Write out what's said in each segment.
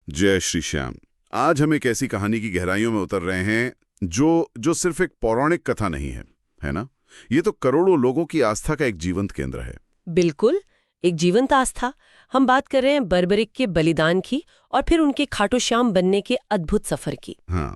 जय श्री श्याम। आज हम एक ऐसी कहानी की गहराइयों में उतर रहे हैं जो सिर्फ एक पौराणिक कथा नहीं है ना? ये तो करोड़ों लोगों की आस्था का एक जीवंत केंद्र है। बिल्कुल, एक जीवंत आस्था। हम बात कर रहे हैं बर्बरिक के बलिदान की और फिर उनके खाटू श्याम बनने के अद्भुत सफर की। हाँ,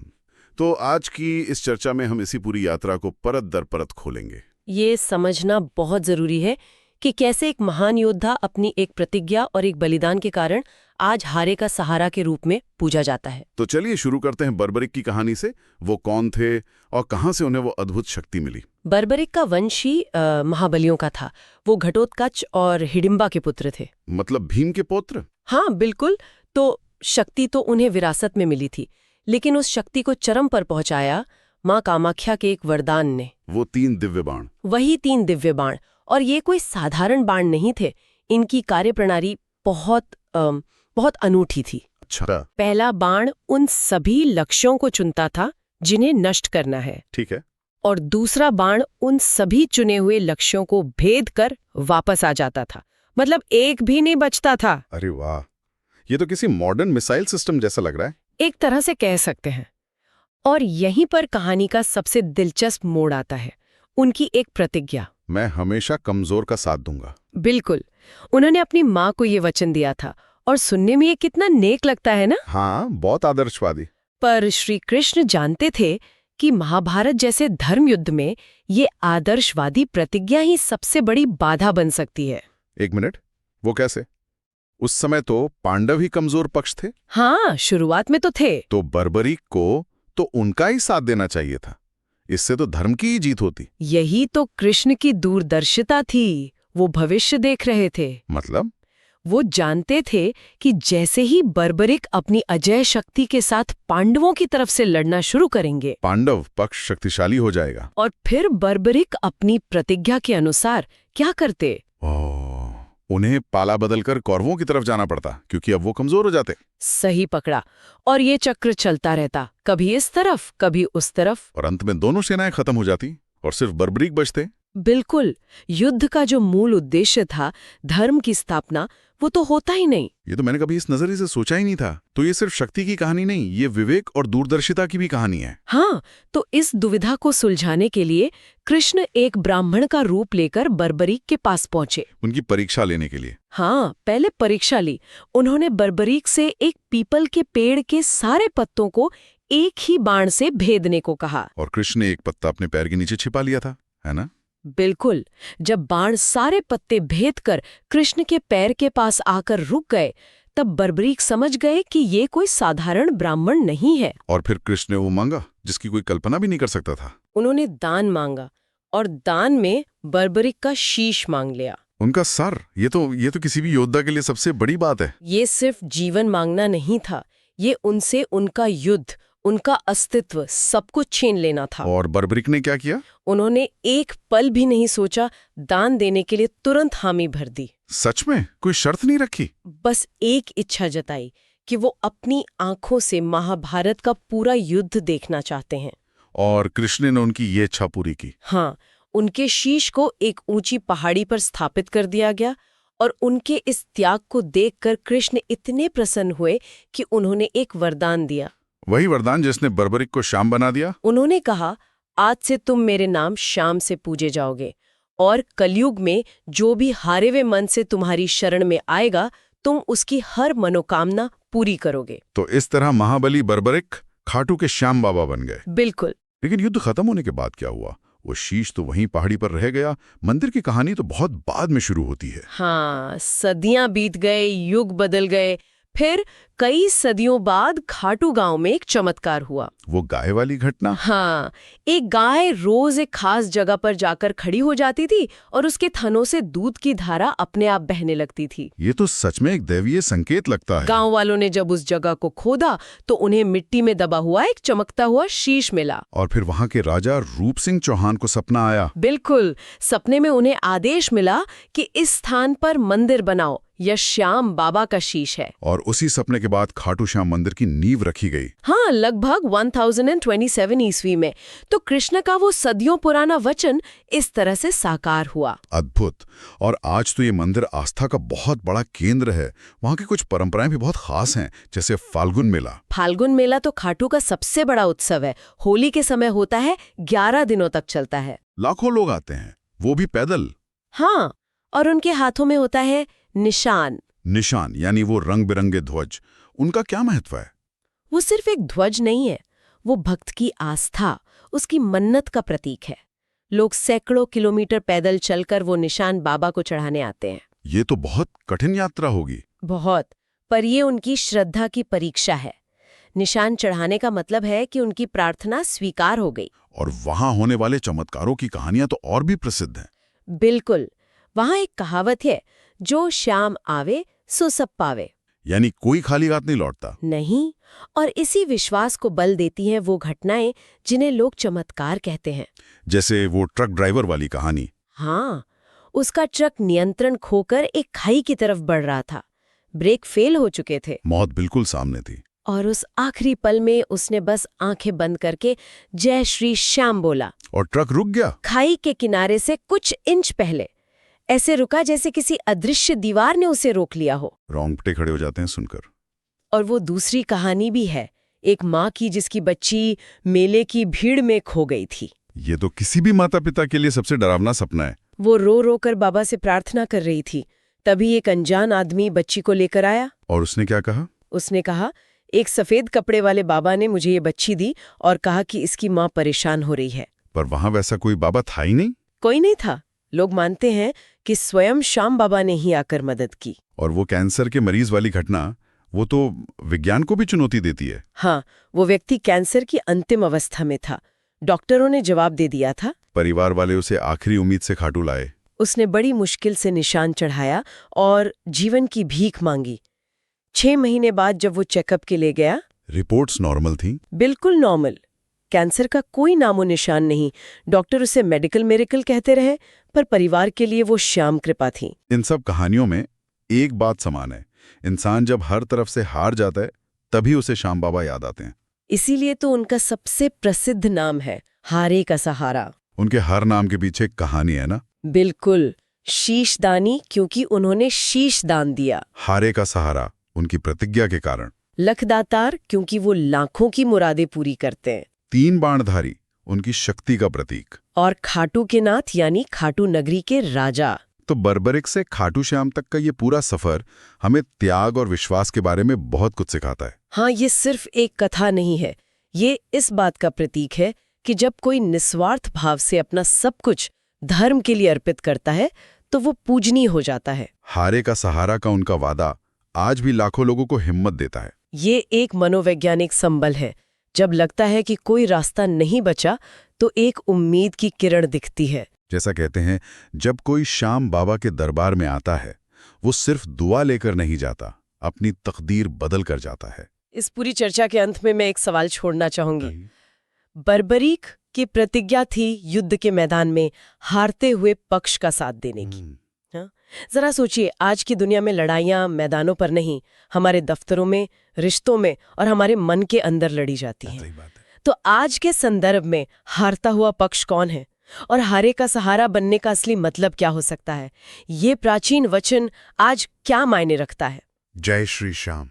तो आज की इस चर्चा में हम इसी पूरी यात्रा को परत दर परत खोलेंगे। ये समझना बहुत जरूरी है कि कैसे एक महान योद्धा अपनी एक प्रतिज्ञा और एक बलिदान के कारण आज हारे का सहारा के रूप में पूजा जाता है। तो चलिए शुरू करते हैं बर्बरिक की कहानी से। वो कौन थे और कहां से उन्हें वो अद्भुत शक्ति मिली? बर्बरिक का वंश ही महाबलियों का था। वो घटोत्कच और हिडिंबा के पुत्र थे। मतलब भीम के पौत्र? हाँ बिल्कुल। तो शक्ति तो उन्हें विरासत में मिली थी, लेकिन उस शक्ति को चरम पर पहुंचाया माँ कामाख्या के एक वरदान ने। वो 3 दिव्य बाण। वही 3 दिव्य बाण। और ये कोई साधारण बाण नहीं थे। इनकी कार्यप्रणाली बहुत अनूठी थी। अच्छा। पहला बाण उन सभी लक्ष्यों को चुनता था जिन्हें नष्ट करना है। ठीक है। और दूसरा बाण उन सभी चुने हुए लक्ष्यों को भेद कर वापस आ जाता था। मतलब एक भी नहीं बचता था। अरे वाह, ये तो किसी मॉडर्न मिसाइल सिस्टम जैसा लग रहा है। एक तरह से कह सकते हैं। और यहीं पर कहानी का सबसे दिलचस्प मोड़ आता है। उनकी एक प्रतिज्ञा, मैं हमेशा कमजोर का साथ दूंगा। बिल्कुल। उन्होंने अपनी माँ को ये वचन दिया था और सुनने में ये कितना नेक लगता है ना? हाँ, बहुत आदर्शवादी। पर श्री कृष्ण जानते थे कि महाभारत जैसे धर्म युद्ध में ये आदर्शवादी प्रतिज्ञा ही सबसे बड़ी बाधा बन सकती है। एक मिनट, वो कैसे? उस समय तो पांडव ही कमजोर पक्ष थे। हाँ, शुरुआत में तो थे। तो बर्बरिक को तो उनका ही साथ देना चाहिए था। इससे तो धर्म की ही जीत होती। यही तो कृष्ण की दूरदर्शिता थी। वो भविष्य देख रहे थे। मतलब? वो जानते थे कि जैसे ही बर्बरिक अपनी अजय शक्ति के साथ पांडवों की तरफ से लड़ना शुरू करेंगे, पांडव पक्ष शक्तिशाली हो जाएगा। और फिर बर्बरिक अपनी प्रतिज्ञा के अनुसार क्या करते? उन्हें पाला बदलकर कौरवों की तरफ जाना पड़ता, क्योंकि अब वो कमजोर हो जाते। सही पकड़ा। और ये चक्र चलता रहता, कभी इस तरफ कभी उस तरफ, और अंत में दोनों सेनाएं खत्म हो जाती और सिर्फ बर्बरिक बचते। बिल्कुल। युद्ध का जो मूल उद्देश्य था, धर्म की स्थापना, वो तो होता ही नहीं। ये तो मैंने कभी इस नजरिए से सोचा ही नहीं था। तो ये सिर्फ शक्ति की कहानी नहीं, ये विवेक और दूरदर्शिता की भी कहानी है। हाँ, तो इस दुविधा को सुलझाने के लिए कृष्ण एक ब्राह्मण का रूप लेकर बर्बरीक के पास पहुंचे। उनकी परीक्षा लेने के लिए। हाँ, पहले परीक्षा ली। उन्होंने बर्बरीक से एक पीपल के पेड़ के सारे पत्तों को एक ही बाण से भेदने को कहा। और कृष्ण ने एक पत्ता अपने पैर के नीचे छिपा लिया था, है ना? बिल्कुल। जब बाण सारे पत्ते भेद कर कृष्ण के पैर के पास आकर रुक गए, तब बर्बरीक समझ गए कि ये कोई साधारण ब्राह्मण नहीं है। और फिर कृष्ण ने वो मांगा जिसकी कोई कल्पना भी नहीं कर सकता था। उन्होंने दान मांगा और दान में बर्बरीक का शीश मांग लिया। उनका सर। ये तो किसी भी योद्धा के लिए सबसे बड़ी बात है। ये सिर्फ जीवन मांगना नहीं था, ये उनसे उनका युद्ध, उनका अस्तित्व सब कुछ छीन लेना था। और बर्बरिक ने क्या किया? उन्होंने एक पल भी नहीं सोचा, दान देने के लिए तुरंत हामी भर दी। सच में? कोई शर्त नहीं रखी? बस एक इच्छा जताई कि वो अपनी आंखों से महाभारत का पूरा युद्ध देखना चाहते हैं। और कृष्ण ने उनकी ये इच्छा पूरी की। हाँ, उनके शीश को एक ऊंची पहाड़ी पर स्थापित कर दिया गया और उनके इस त्याग को देखकर कृष्ण इतने प्रसन्न हुए कि उन्होंने एक वरदान दिया। वही वरदान जिसने बर्बरिक को श्याम बना दिया। उन्होंने कहा, आज से तुम मेरे नाम श्याम से पूजे जाओगे और कलयुग में जो भी हारे हुए मन से तुम्हारी शरण में आएगा, तुम उसकी हर मनोकामना पूरी करोगे। तो इस तरह महाबली बर्बरिक खाटू के श्याम बाबा बन गए। बिल्कुल। लेकिन युद्ध खत्म होने के बाद क्या हुआ? वो शीश तो वहीं पहाड़ी पर रह गया। मंदिर की कहानी तो बहुत बाद में शुरू होती है। हाँ, सदियां बीत गए, युग बदल गए। फिर कई सदियों बाद खाटू गांव में एक चमत्कार हुआ। वो गाय वाली घटना? हाँ, एक गाय रोज एक खास जगह पर जाकर खड़ी हो जाती थी और उसके थनों से दूध की धारा अपने आप बहने लगती थी। ये तो सच में एक दैवीय संकेत लगता है। गांव वालों ने जब उस जगह को खोदा तो उन्हें मिट्टी में दबा हुआ एक चमकता हुआ शीश मिला। और फिर वहां के राजा रूप सिंह चौहान को सपना आया। बिल्कुल। सपने में उन्हें आदेश मिला कि इस स्थान पर मंदिर बनाओ, यह श्याम बाबा का शीश है। और उसी सपने के के बाद खाटू श्याम मंदिर की नींव रखी गई। हाँ, लगभग 1027 ईस्वी में। तो कृष्ण का वो सदियों पुराना वचन इस तरह से साकार हुआ। अद्भुत। और आज तो ये मंदिर आस्था का बहुत बड़ा केंद्र है। वहाँ की कुछ परंपराएं भी बहुत खास हैं, जैसे फाल्गुन मेला। फाल्गुन मेला तो खाटू का सबसे बड़ा उत्सव है। होली के समय होता है, 11 दिनों तक चलता है। लाखों लोग आते हैं, वो भी पैदल। हाँ, और उनके हाथों में होता है निशान। निशान यानी वो रंग बिरंगे ध्वज। उनका क्या महत्व है? वो सिर्फ एक ध्वज नहीं है, वो भक्त की आस्था, उसकी मन्नत का प्रतीक है। लोग सैकड़ों किलोमीटर पैदल चलकर वो निशान बाबा को चढ़ाने आते हैं। ये तो बहुत कठिन यात्रा होगी। बहुत, पर ये उनकी श्रद्धा की परीक्षा है। निशान चढ़ाने का मतलब है कि उनकी प्रार्थना स्वीकार हो गई। और वहां होने वाले चमत्कारों की कहानियां तो और भी प्रसिद्ध हैं। बिल्कुल, वहां एक कहावत है, जो श्याम आवे सो सब पावे। यानी कोई खाली हाथ नहीं लौटता। नहीं, और इसी विश्वास को बल देती हैं वो घटनाएं जिन्हें लोग चमत्कार कहते हैं। जैसे वो ट्रक ड्राइवर वाली कहानी। हाँ, उसका ट्रक नियंत्रण खोकर एक खाई की तरफ बढ़ रहा था। ब्रेक फेल हो चुके थे मौत बिल्कुल सामने थी। और उस आखिरी पल में उसने बस आंखें बंद करके जय श्री श्याम बोला। और ट्रक रुक गया। खाई के किनारे से कुछ इंच पहले, ऐसे रुका जैसे किसी अदृश्य दीवार ने उसे रोक लिया हो। रोंगटे खड़े हो जाते हैं सुनकर। और वो दूसरी कहानी भी है, एक माँ की जिसकी बच्ची मेले की भीड़ में खो गई थी। ये तो किसी भी माता पिता के लिए सबसे डरावना सपना है। वो रो रो कर बाबा से प्रार्थना कर रही थी। तभी एक अनजान आदमी बच्ची को लेकर आया। और उसने क्या कहा? उसने कहा, एक सफेद कपड़े वाले बाबा ने मुझे ये बच्ची दी और कहा कि इसकी माँ परेशान हो रही है। पर वहां वैसा कोई बाबा था ही नहीं। कोई नहीं था। लोग मानते हैं कि स्वयं श्याम बाबा ने ही आकर मदद की। और वो कैंसर के मरीज वाली घटना, वो तो विज्ञान को भी चुनौती देती है। हाँ, वो व्यक्ति कैंसर की अंतिम अवस्था में था। डॉक्टरों ने जवाब दे दिया था। परिवार वाले उसे आखिरी उम्मीद से खाटू लाए। उसने बड़ी मुश्किल से निशान चढ़ाया और जीवन की भीख मांगी। 6 महीने बाद जब वो चेकअप के लिए गया, रिपोर्ट्स नॉर्मल थीं। बिल्कुल नॉर्मल। कैंसर का कोई नामो निशान नहीं। डॉक्टर उसे मेडिकल मिरेकल कहते रहे, पर परिवार के लिए वो श्याम कृपा थी। इन सब कहानियों में एक बात समान है, इंसान जब हर तरफ से हार जाता है तभी उसे श्याम बाबा याद आते हैं। इसीलिए तो उनका सबसे प्रसिद्ध नाम है हारे का सहारा। उनके हर नाम के पीछे एक कहानी है ना? बिल्कुल, शीशदानी, क्योंकि उन्होंने शीश दान दिया। हारे का सहारा उनकी प्रतिज्ञा के कारण। लखदातार, क्योंकि वो लाखों की मुरादें पूरी करते हैं। 3 बाणधारी उनकी शक्ति का प्रतीक। और खाटू के नाथ यानी खाटू नगरी के राजा। तो बर्बरिक से खाटू श्याम तक का ये पूरा सफर हमें त्याग और विश्वास के बारे में बहुत कुछ सिखाता है। हाँ, ये सिर्फ एक कथा नहीं है, ये इस बात का प्रतीक है कि जब कोई निस्वार्थ भाव से अपना सब कुछ धर्म के लिए अर्पित करता है तो वो पूजनीय हो जाता है। हारे का सहारा का उनका वादा आज भी लाखों लोगों को हिम्मत देता है। ये एक मनोवैज्ञानिक संबल है। जब लगता है कि कोई रास्ता नहीं बचा तो एक उम्मीद की किरण दिखती है। जैसा कहते हैं, जब कोई श्याम बाबा के दरबार में आता है, वो सिर्फ दुआ लेकर नहीं जाता, अपनी तकदीर बदल कर जाता है। इस पूरी चर्चा के अंत में मैं एक सवाल छोड़ना चाहूंगी। बर्बरीक की प्रतिज्ञा थी युद्ध के मैदान में हारते हुए पक्ष का साथ देने की। जरा सोचिए, आज की दुनिया में लड़ाइयां मैदानों पर नहीं, हमारे दफ्तरों में, रिश्तों में और हमारे मन के अंदर लड़ी जाती हैं। तो आज के संदर्भ में हारता हुआ पक्ष कौन है और हारे का सहारा बनने का असली मतलब क्या हो सकता है? ये प्राचीन वचन आज क्या मायने रखता है? जय श्री श्याम।